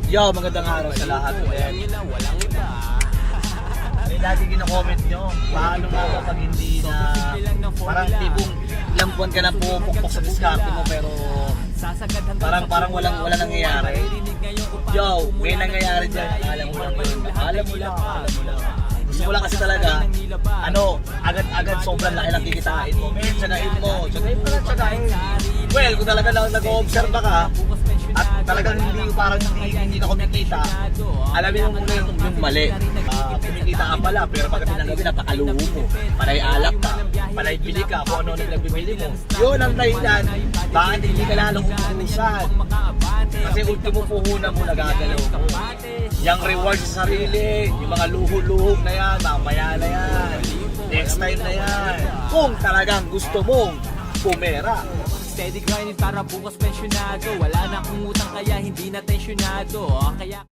Yo, magandang araw sa lahat ulit. May lagi kino-comment nyo, paano nga ba pag hindi na parang tipong ilang buwan ka na pupukpok sa diskarte mo pero parang walang nangyayari. Yo, may nangyayari dyan, alam mo lang yun. Alam mo lang. Gusto mo lang kasi talaga, agad-agad sobrang laki lang kikitain mo. Men, tsagain mo lang, tsagain. Well, kung talaga nag-o-observe ka, at talagang hindi na kumikita, alamin mo muna yung mali. Kumikita ka pala, pero pagdating ng gabi, napakaluho mo. Panay alak ka, panay bili ka, kung ano nagbibili mo. Yun ang dahilan, bakit hindi ka lalong umuusan? Kasi ultimo puhunan mo nagagalaw mo. Yung reward sa sarili, yung mga luho-luhog na yan, mamaya na yan, next time na yan. Kung talagang gusto mong pumera. Steady grinding para bukas pensyonado. Wala na akong utang kaya hindi na tensyonado. Kaya